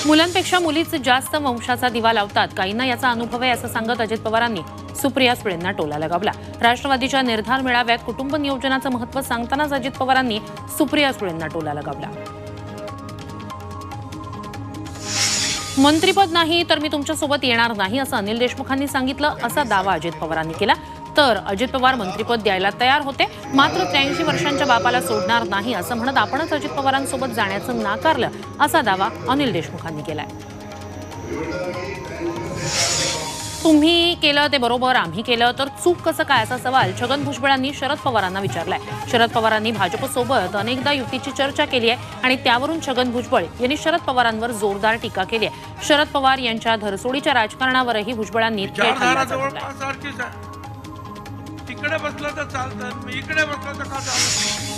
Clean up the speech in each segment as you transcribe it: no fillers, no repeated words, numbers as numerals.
मुलांपेक्षा मुलीच जास्त वंशाचा दिवा लावतात, काहींना याचा अनुभव आहे असं सांगत अजित पवारांनी सुप्रिया सुळेंना टोला लगावला। राष्ट्रवादीच्या निर्धार मेळाव्यात कुटुंब नियोजनाचं महत्त्व सांगतानाच अजित पवारांनी सुप्रिया सुळेंना टोला लगावला। मंत्रिपद नाही तर मी तुमच्यासोबत येणार नाही असं अनिल देशमुखांनी सांगितलं, असा दावा अजित पवारांनी केला। तर अजित पवार मंत्रिपद द्यायला तयार होते, मात्र 83 वर्षांच्या बापाला सोडणार नाही असं म्हणत आपणच अजित पवारांसोबत जाण्याचं नाकारलं, असा दावा अनिल देशमुखांनी केलाय। तुम्ही केलं ते बरोबर, आम्ही केलं तर चूक कसं काय, असा सवाल छगन भुजबळांनी शरद पवारांना विचारलाय। शरद पवारांनी भाजपसोबत अनेकदा युतीची चर्चा केली आहे आणि त्यावरून छगन भुजबळ यांनी शरद पवारांवर जोरदार टीका केली आहे। शरद पवार यांच्या धरसोडीच्या राजकारणावरही भुजबळांनी थेट हल्ला चढवलाय। तिकडे बसलं तर चालतं, मी इकडे बसलं तर का चालत?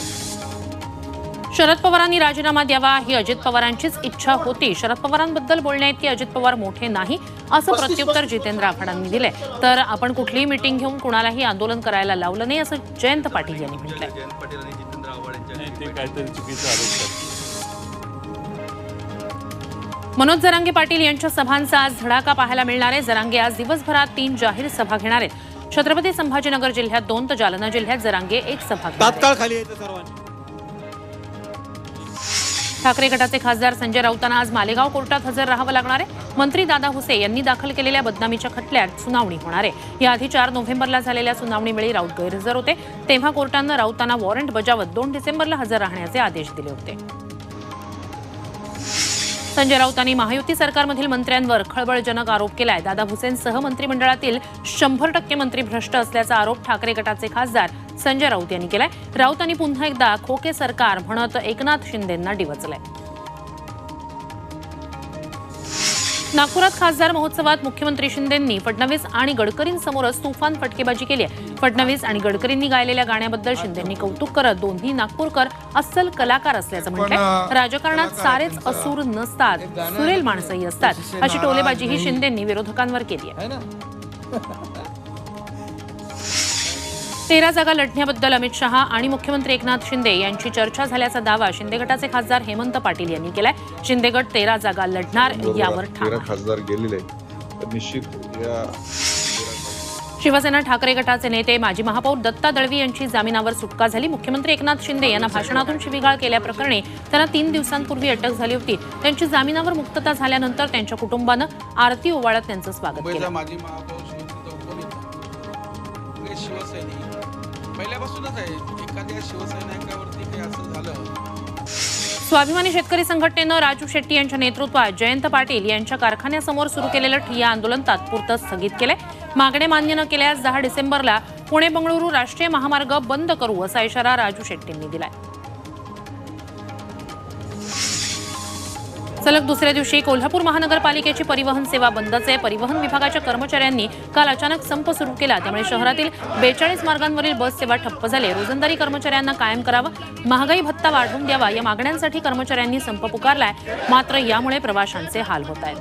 शरद पवारांनी राजीनामा द्यावा ही अजित पवारांचीच इच्छा होती। शरद पवारांबद्दल बोलण्याइतके अजित पवार मोठे नाही असं प्रत्युत्तर जितेंद्र आव्हाडांनी दिले। तर आपण कुठलीही मीटिंग घेऊन कुणालाही आंदोलन करायला लावलं नाही असं जयंत पाटील यांनी म्हटलंय। मनोज जरांगे पाटील यांच्या सभांचा आज धडाका पाहायला मिळणार आहे। जरांगे आज दिवसभरात 3 जाहीर सभा घेणार आहेत। छत्रपती संभाजीनगर जिल्ह्यात 2 तर जालना जिल्ह्यात जरांगे 1 सभा घेणार। ठाकरे गटाचे खासदार संजय राऊतांना आज मालेगाव कोर्टात हजर राहावं लागणार आहे। मंत्री दादा भुसे यांनी दाखल केलेल्या बदनामीच्या खटल्यात सुनावणी होणार आहे। याआधी 4 नोव्हेंबरला झालेल्या सुनावणीवेळी राऊत गैरहजर होते, तेव्हा कोर्टानं राऊतांना वॉरंट बजावत 2 डिसेंबरला हजर राहण्याचे आदेश दिले होते। संजय राऊतांनी महायुती सरकारमधील मंत्र्यांवर खळबळजनक आरोप केलाय। दादा भुसेंसह मंत्रिमंडळातील 100% मंत्री भ्रष्ट असल्याचा आरोप ठाकरे गटाचे खासदार संजय राऊत यांनी केलाय। राऊतांनी पुन्हा एकदा खोके सरकार म्हणत एकनाथ शिंदेंना डिवचलंय। नागपुरात खासदार महोत्सवात मुख्यमंत्री शिंदेंनी फडणवीस आणि गडकरींसमोरच तुफान फटकेबाजी केली आहे। फडणवीस आणि गडकरींनी गायलेल्या गाण्याबद्दल शिंदेंनी कौतुक करत दोन्ही नागपूरकर अस्सल कलाकार असल्याचं म्हटलंय। राजकारणात सारेच असूर नसतात, सुरेल माणसंही असतात, अशी टोलेबाजीही शिंदेंनी विरोधकांवर केली आहे। 13 जागा लढण्याबद्दल अमित शहा आणि मुख्यमंत्री एकनाथ शिंदे यांची चर्चा झाल्याचा दावा शिंदे गटाचे खासदार हेमंत पाटील यांनी केलाय। शिंदे गट 13 जागा लढणार यावर ठाम आहे। खासदार गेलेले तर निश्चित या शिवसेना ठाकरे गटाचे नेते माजी महापौर दत्ता दळवी यांची जामिनावर सुटका झाली। मुख्यमंत्री एकनाथ शिंदे यांना भाषणातून शिवीगाळ केल्याप्रकरणी त्यांना 3 दिवसांपूर्वी अटक झाली होती। त्यांची जामिनावर मुक्तता झाल्यानंतर त्यांच्या कुटुंबानं आरती ओवाळत त्यांचं स्वागत केलं। माजी महापौर शिवसैनिक पहिल्यापासूनच आहे, एखाद्या शिवसैनिकावरती काही असं झालं। स्वाभिमानी शेतकरी संघटनेनं राजू शेट्टी यांच्या नेतृत्वात जयंत पाटील यांच्या कारखान्यासमोर सुरू केलेलं ठिय्या आंदोलन तात्पुरतं स्थगित केलंय। मागण्या मान्य न केल्यास 10 डिसेंबरला पुणे बंगळुरू राष्ट्रीय महामार्ग बंद करू असा इशारा राजू शेट्टींनी दिलाय। सलग दुसऱ्या दिवशी कोल्हापूर महानगरपालिकेची परिवहन सेवा बंदच आहे। परिवहन विभागाच्या कर्मचाऱ्यांनी काल अचानक संप सुरू केला, त्यामुळे शहरातील 42 मार्गांवरील बस सेवा ठप्प झाली। रोजंदारी कर्मचाऱ्यांना कायम करावं, महागाई भत्ता वाढवून द्यावा या मागण्यांसाठी कर्मचाऱ्यांनी संप पुकारलाय, मात्र यामुळे प्रवाशांचे हाल होत आहेत।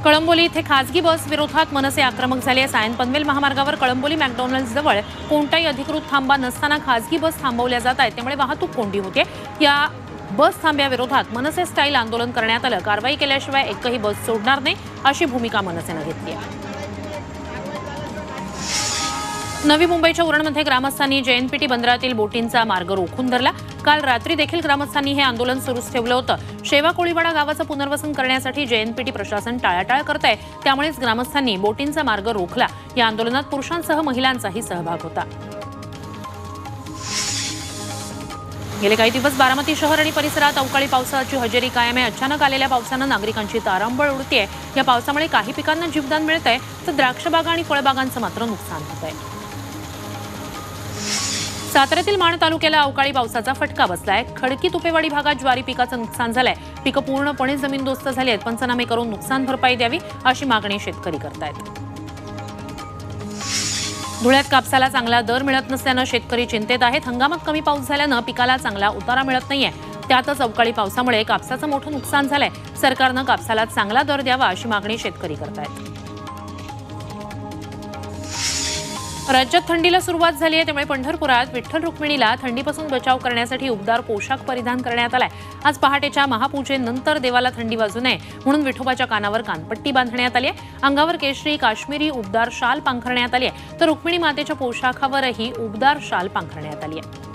कळंबोली इथे खासगी बस विरोधात मनसे आक्रमक झाले। सायन पनवेल महामार्गावर कळंबोली मॅकडॉनल्ड्स जवळ कोणताही अधिकृत थांबा नसताना खासगी बस थांबवल्या जात आहेत, त्यामुळे वाहतूक कोंडी होते। या बस थांब्याविरोधात मनसे स्टाईल आंदोलन करण्यात आलं। कारवाई केल्याशिवाय एकही बस सोडणार नाही अशी भूमिका मनसेनं घेतली आहे। नवी मुंबईच्या उरणमध्ये ग्रामस्थांनी जेएनपीटी बंदरातील बोटींचा मार्ग रोखून धरला। काल रात्री देखील ग्रामस्थांनी हे आंदोलन सुरूच ठेवलं होतं। शेवा कोळीवाडा गावाचं पुनर्वसन करण्यासाठी जेएनपीटी प्रशासन टाळाटाळ करत आहे, त्यामुळेच ग्रामस्थांनी बोटींचा मार्ग रोखला। या आंदोलनात पुरुषांसह महिलांचाही सहभाग होता। गेले काही दिवस बारामती शहर आणि परिसरात अवकाळी पावसाची हजेरी कायम आहे। अचानक आलेल्या पावसानं नागरिकांची तारांबळ उडतीये। या पावसामुळे काही पिकांना जीवदान मिळतंय, तर द्राक्षबागा आणि फळबागांचं मात्र नुकसान होत आहे। साताऱ्यातील माण तालुक्याला अवकाळी पावसाचा फटका बसलाय। खडकी तुपेवाडी भागात ज्वारी पिकाचं नुकसान झालंय। पिकं पूर्णपणे जमीनदोस्त झाली आहेत। पंचनामे करून नुकसान भरपाई द्यावी अशी मागणी शेतकरी करतायत। धुळ्यात कापसाला चांगला दर मिळत नसल्यानं शेतकरी चिंतेत आहेत। हंगामात कमी पाऊस झाल्यानं पिकाला चांगला उतारा मिळत नाहीये, त्यातच अवकाळी पावसामुळे कापसाचं मोठं नुकसान झालंय। सरकारनं कापसाला चांगला दर द्यावा अशी मागणी शेतकरी करतायत। राज्यात थंडीला सुरुवात झाली आहे, त्यामुळे पंढरपुरात विठ्ठल रुक्मिणीला थंडीपासून बचाव करण्यासाठी उबदार पोशाख परिधान करण्यात आलाय. आज पहाटेच्या महापूजेनंतर देवाला थंडी वाजू नये म्हणून विठोबाच्या कानावर कानपट्टी बांधण्यात आली आहे. अंगावर केशरी काश्मीरी उबदार शाल पांघरण्यात आली आहे, तर रुक्मिणी मातेच्या पोशाखावरही उबदार शाल पांघरण्यात आली आहे.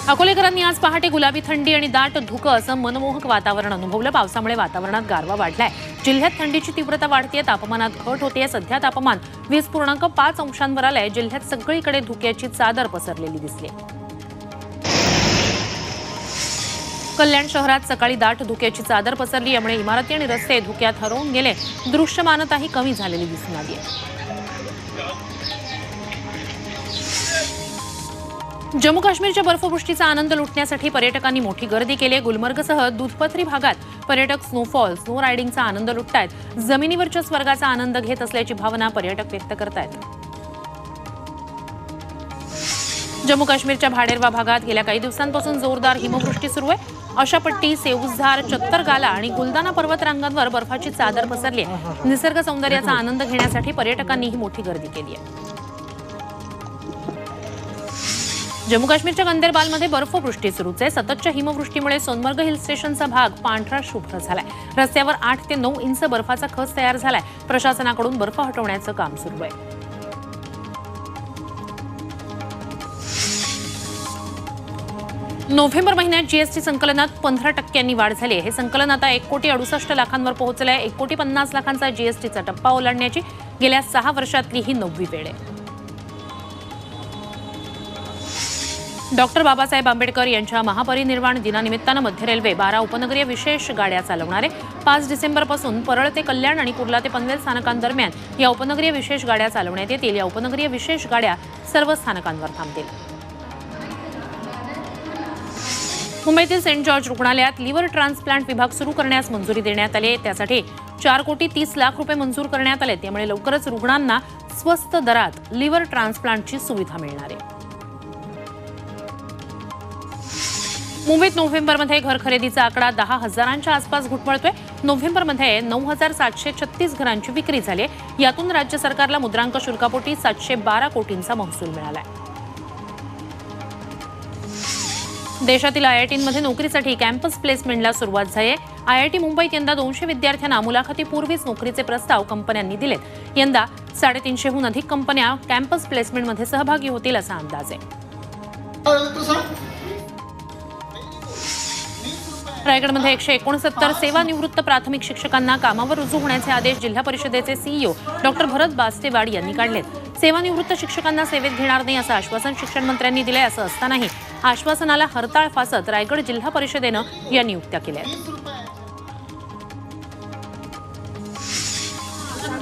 अकोलेकरांनी आज पहाटे गुलाबी थंडी आणि दाट धुकं असं मनमोहक वातावरण अनुभवलं. पावसामुळे वातावरणात गारवा वाढलाय. जिल्ह्यात थंडीची तीव्रता वाढतेय, तापमानात घट होतेय. सध्या तापमान 20.5 अंशांवर आलंय. जिल्ह्यात सगळीकडे धुक्याची चादर पसरलेली दिसली. कल्याण शहरात सकाळी दाट धुक्याची चादर पसरली, यामुळे इमारती आणि रस्ते धुक्यात हरवून गेले. दृश्यमानताही कमी झालेली दिसून आली आहे. जम्मू काश्मीरच्या बर्फवृष्टीचा आनंद लुटण्यासाठी पर्यटकांनी मोठी गर्दी केली. गुलमर्गसह दुधपथरी भागात पर्यटक स्नोफॉल, स्नो रायडिंगचा आनंद लुटतायत. जमिनीवरच्या स्वर्गाचा आनंद घेत असल्याची भावना पर्यटक व्यक्त करतायत. जम्मू काश्मीरच्या भाडेरवा भागात गेल्या काही दिवसांपासून जोरदार हिमवृष्टी सुरू आहे. अशापट्टी, सेऊसधार, चत्तरगाला आणि गुलदाना पर्वतरांगांवर बर्फाची चादर पसरली आहे. निसर्ग सौंदर्याचा आनंद घेण्यासाठी पर्यटकांनी ही मोठी गर्दी केली आहे. जम्मू काश्मीरच्या गंदेरबालमध्ये बर्फवृष्टी सुरूच आहे. सततच्या हिमवृष्टीमुळे सोनमर्ग हिल स्टेशनचा भाग पांढरा शुभ्र झालाय. रस्त्यावर 8 ते 9 इंच बर्फाचा खच तयार झालाय. प्रशासनाकडून बर्फ हटवण्याचं काम सुरू आहे. नोव्हेंबर महिन्यात जीएसटी संकलनात 15% वाढ झाली आहे. हे संकलन आता 1,68,00,000 पोहोचलं आहे. 1,50,00,000 जीएसटीचा टप्पा ओलांडण्याची गेल्या 6 वर्षातली ही 9वी वेळ आहे. डॉक्टर बाबासाहेब आंबेडकर यांच्या महापरिनिर्वाण दिनानिमित्तानं मध्य रेल्वे 12 उपनगरीय विशेष गाड्या चालवणार आहे. 5 डिसेंबरपासून परळ ते कल्याण आणि कुर्ला ते पनवेल स्थानकांदरम्यान या उपनगरीय विशेष गाड्या चालवण्यात येतील. या उपनगरीय विशेष गाड्या सर्व स्थानकांवर थांबतील. मुंबईतील सेंट जॉर्ज रुग्णालयात लिव्हर ट्रान्सप्लांट विभाग सुरू करण्यास मंजुरी देण्यात आली आहे. त्यासाठी 4,30,00,000 रुपये मंजूर करण्यात आले. त्यामुळे लवकरच रुग्णांना स्वस्त दरात लिव्हर ट्रान्सप्लांटची सुविधा मिळणार आहे. मुंबईत नोव्हेंबरमध्ये घर खरेदीचा आकडा 10,000च्या आसपास घुटमळतोय. नोव्हेंबरमध्ये 9,736 घरांची विक्री झाली आहे. यातून राज्य सरकारला मुद्रांक शुल्कापोटी 712 कोटींचा महसूल मिळाला आहे. देशातील आयआयटींमध्ये नोकरीसाठी कॅम्पस प्लेसमेंटला सुरुवात झाली आहे. आयआयटी मुंबईत यंदा 200 विद्यार्थ्यांना मुलाखतीपूर्वीच नोकरीचे प्रस्ताव कंपन्यांनी दिलेत. यंदा 350हून अधिक कंपन्या कॅम्पस प्लेसमेंटमध्ये सहभागी होतील असा अंदाज आहे. रायगडमध्ये 169 सेवानिवृत्त प्राथमिक शिक्षकांना कामावर रुजू होण्याचे आदेश जिल्हा परिषदेचे सीईओ डॉक्टर भरत बास्तेवाड यांनी काढलेत. सेवानिवृत्त शिक्षकांना सेवेत घेणार नाही असं आश्वासन शिक्षण मंत्र्यांनी दिलंय. असं असतानाही आश्वासनाला हरताळ फासत रायगड जिल्हा परिषदेनं या नियुक्त्या केल्या आहेत.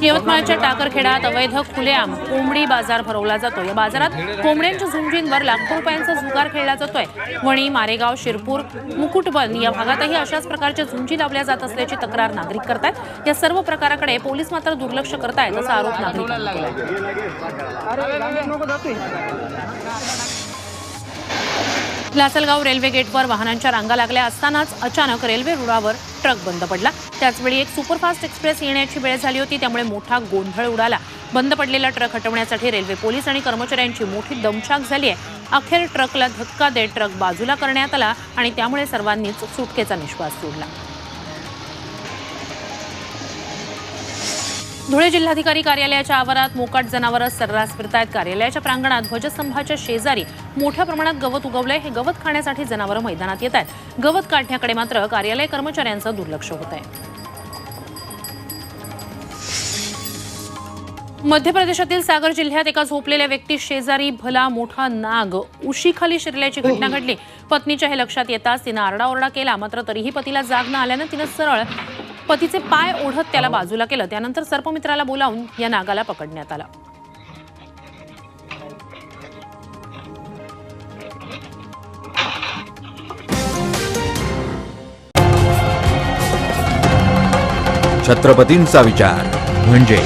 यवतमाळच्या टाकरखेडात अवैध खुलेआम कोंबडी बाजार भरवला जातो. या बाजारात कोंबड्यांच्या झुंजींवर लाखो रुपयांचा जुगार खेळला जातोय. वणी, मारेगाव, शिरपूर, मुकुटबन या भागातही अशाच प्रकारच्या झुंजी लावल्या जात असल्याची तक्रार नागरिक करतायत. या सर्व प्रकाराकडे पोलीस मात्र दुर्लक्ष करतायत असा आरोप नागरिकांनी केला. लासलगाव रेल्वे गेटवर वाहनांच्या रांगा लागल्या असतानाच अचानक रेल्वे रुळावर ट्रक बंद पडला. त्याचवेळी एक सुपरफास्ट एक्सप्रेस येण्याची वेळ झाली होती, त्यामुळे मोठा गोंधळ उडाला. बंद पडलेला ट्रक हटवण्यासाठी रेल्वे पोलीस आणि कर्मचाऱ्यांची मोठी दमछाक झाली आहे. अखेर ट्रकला धक्का देत ट्रक बाजूला करण्यात आला आणि त्यामुळे सर्वांनीच सुटकेचा निश्वास सोडला. धुळे जिल्हाधिकारी कार्यालयाच्या आवारात मोकाट जनावरं सर्रास फिरतायत. कार्यालयाच्या प्रांगणात ध्वजस्तंभाच्या शेजारी मोठ्या प्रमाणात गवत उगवलंय. हे गवत खाण्यासाठी जनावरं मैदानात येत आहेत. गवत काढण्याकडे मात्र कार्यालय कर्मचाऱ्यांचं दुर्लक्ष होत आहे. मध्य प्रदेशातील सागर जिल्ह्यात एका झोपलेल्या व्यक्ती शेजारी भला मोठा नाग उशीखाली शिरल्याची घटना घडली. पत्नीच्या हे लक्षात येताच तिनं आरडाओरडा केला, मात्र तरीही पतीला जाग न आल्यानं तिनं सरळ पतीचे पाय ओढत त्याला बाजूला केलं. त्यानंतर सर्पमित्राला बोलावून या नागाला पकडण्यात आलं. छत्रपतींचा विचार म्हणजे